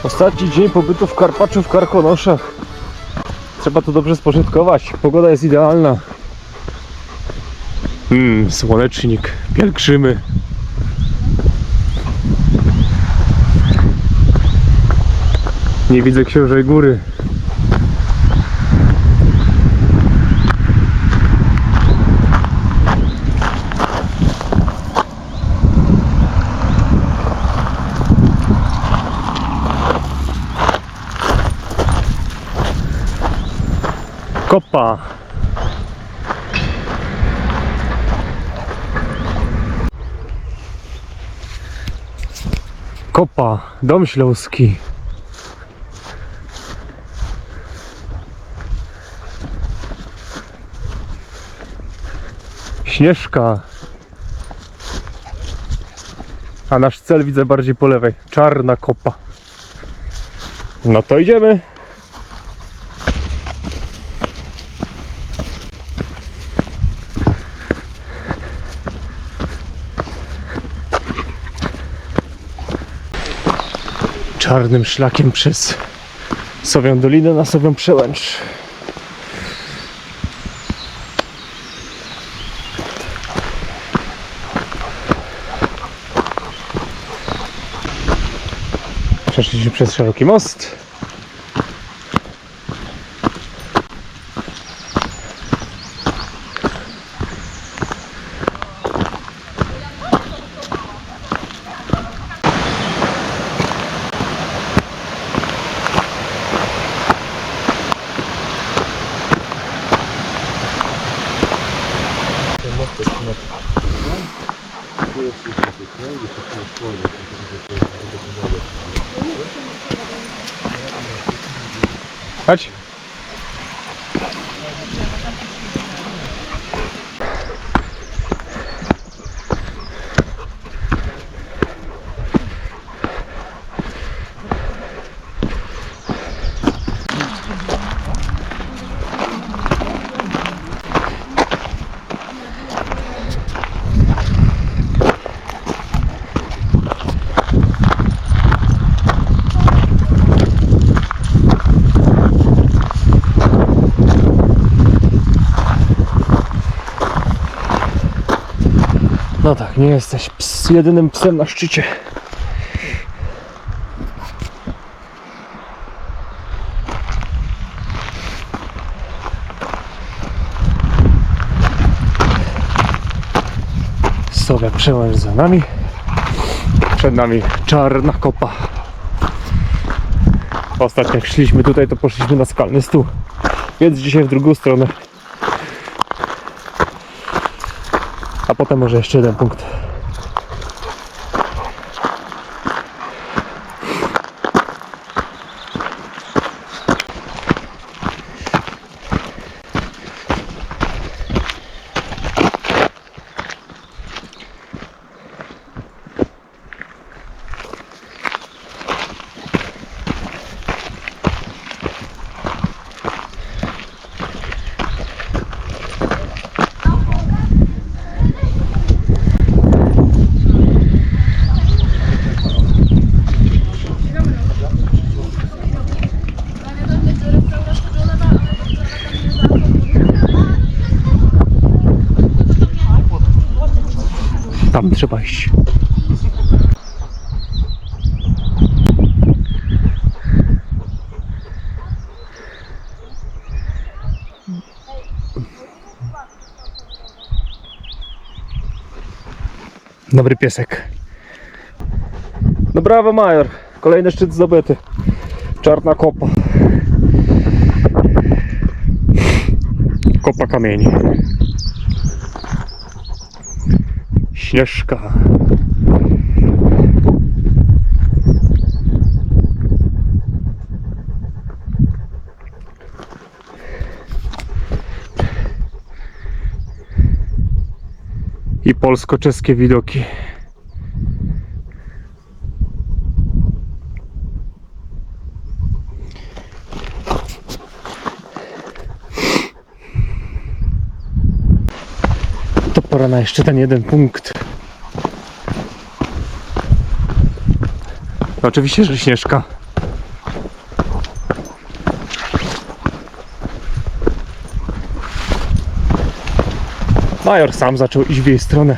Ostatni dzień pobytu w Karpaczu w Karkonoszach. Trzeba to dobrze spożytkować. Pogoda jest idealna. Słonecznik, pielgrzymy. Nie widzę Księżej Góry. Kopa. Kopa, Dom Śląski. Śnieżka. A nasz cel widzę bardziej po lewej. Czarna Kopa. No to idziemy. Czarnym szlakiem przez Sowią Dolinę na Sowią Przełęcz. Przeszliśmy przez szeroki most. Chodź. No tak, nie jesteś jedynym psem na szczycie. Sowia Przełęcz za nami. Przed nami Czarna Kopa. Ostatnio jak szliśmy tutaj, to poszliśmy na skalny stół. Więc dzisiaj w drugą stronę. A potem może jeszcze jeden punkt. Tam trzeba iść. Dobry piesek. No brawo, major. Kolejny szczyt zdobyty. Czarna Kopa. Kopa kamieni. Śnieżka. I polsko-czeskie widoki. To pora na jeszcze ten jeden punkt. Oczywiście, że Śnieżka. Major sam zaczął iść w jej stronę.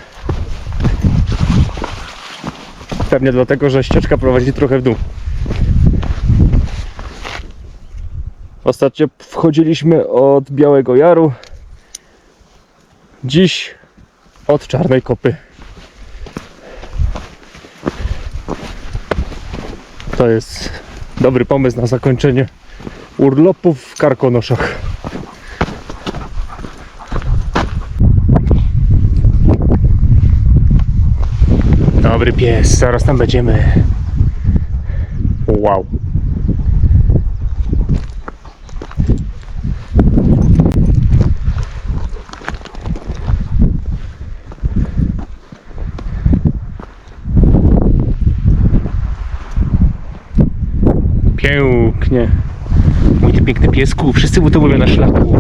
Pewnie dlatego, że ścieżka prowadzi trochę w dół. Ostatnio wchodziliśmy od Białego Jaru. Dziś od Czarnej Kopy. To jest dobry pomysł na zakończenie urlopów w Karkonoszach. Dobry pies, zaraz tam będziemy. Wow. Pięknie. Mój ty piękny piesku, wszyscy to mówią na szlaku.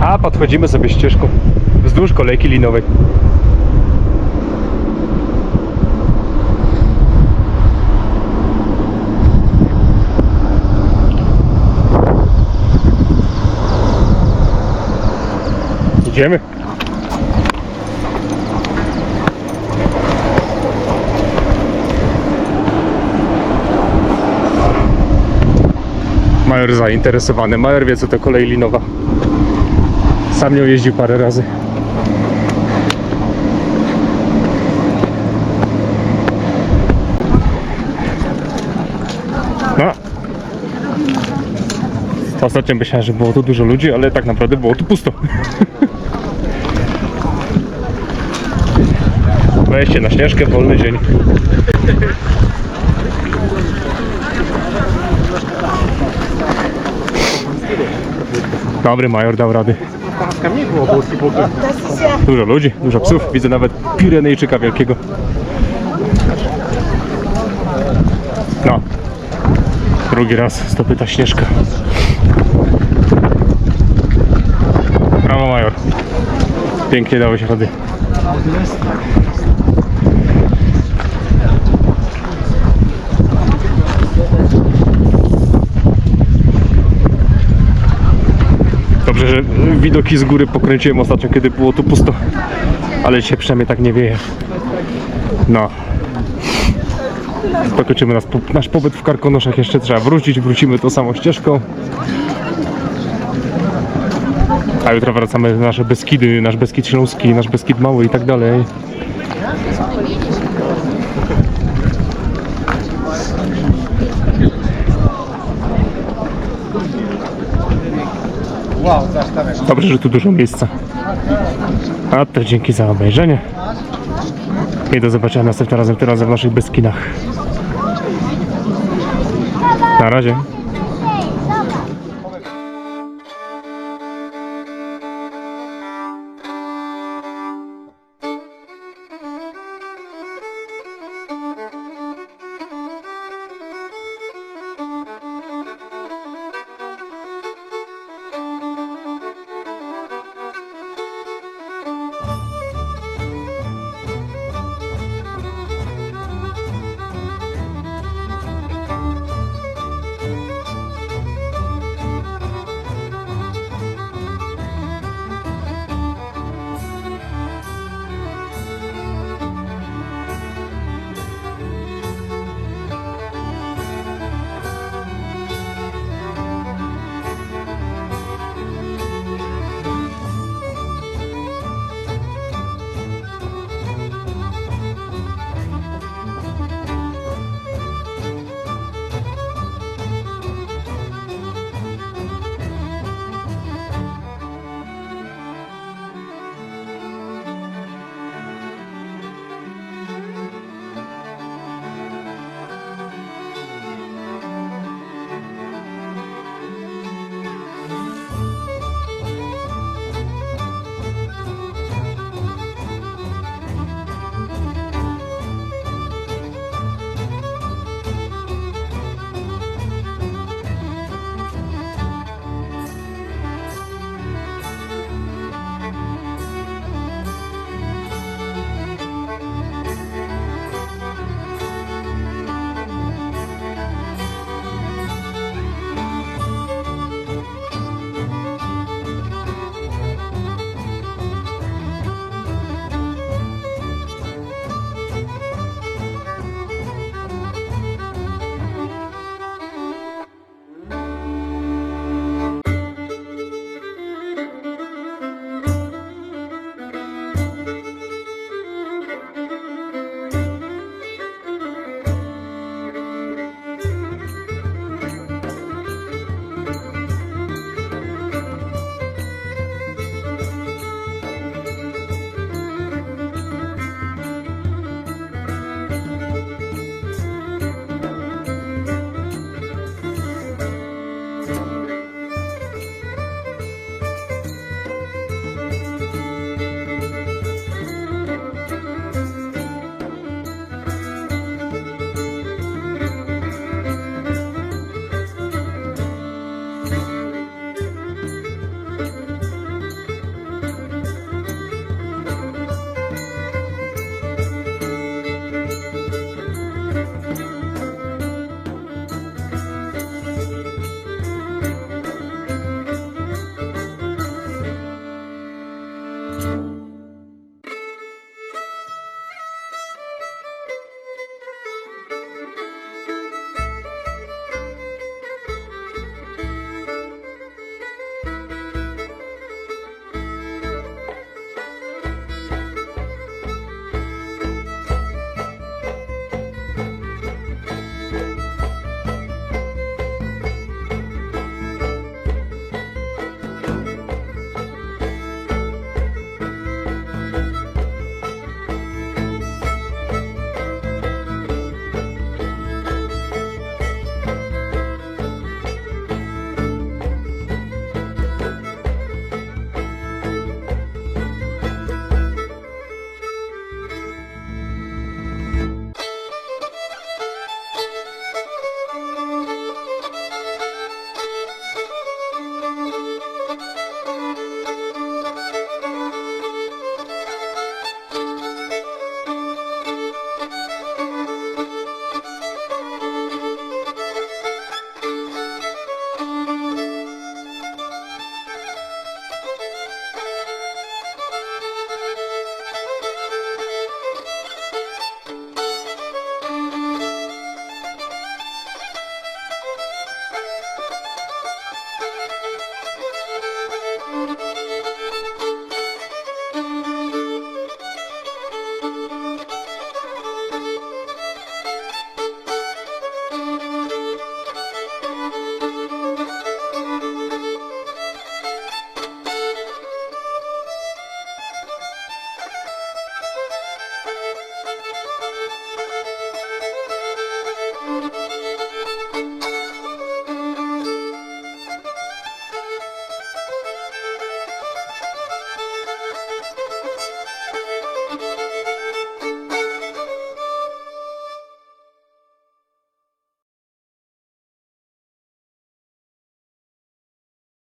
A podchodzimy sobie ścieżką wzdłuż kolejki linowej. Idziemy. Major zainteresowany. Major wie, co to kolej linowa. Sam nią jeździł parę razy. No. Ostatnio myślałem, że było tu dużo ludzi, ale tak naprawdę było tu pusto. Wejście na Śnieżkę, wolny dzień. Dobry Major dał rady. Dużo ludzi, dużo psów. Widzę nawet Pirenejczyka wielkiego. No. Drugi raz zdobyta Śnieżka. Brawo Major. Pięknie dałeś rady. Dobrze, że widoki z góry pokręciłem ostatnio, kiedy było tu pusto. Ale dzisiaj przynajmniej tak nie wieje. No. Dokończymy nasz pobyt w Karkonoszach. Jeszcze trzeba wrócić. Wrócimy tą samą ścieżką. A jutro wracamy na nasze Beskidy, nasz Beskid Śląski, nasz Beskid Mały i tak dalej. Dobrze, że tu dużo miejsca. A to dzięki za obejrzenie. I do zobaczenia następnym razem, tym razem w naszych Beskidach. Na razie.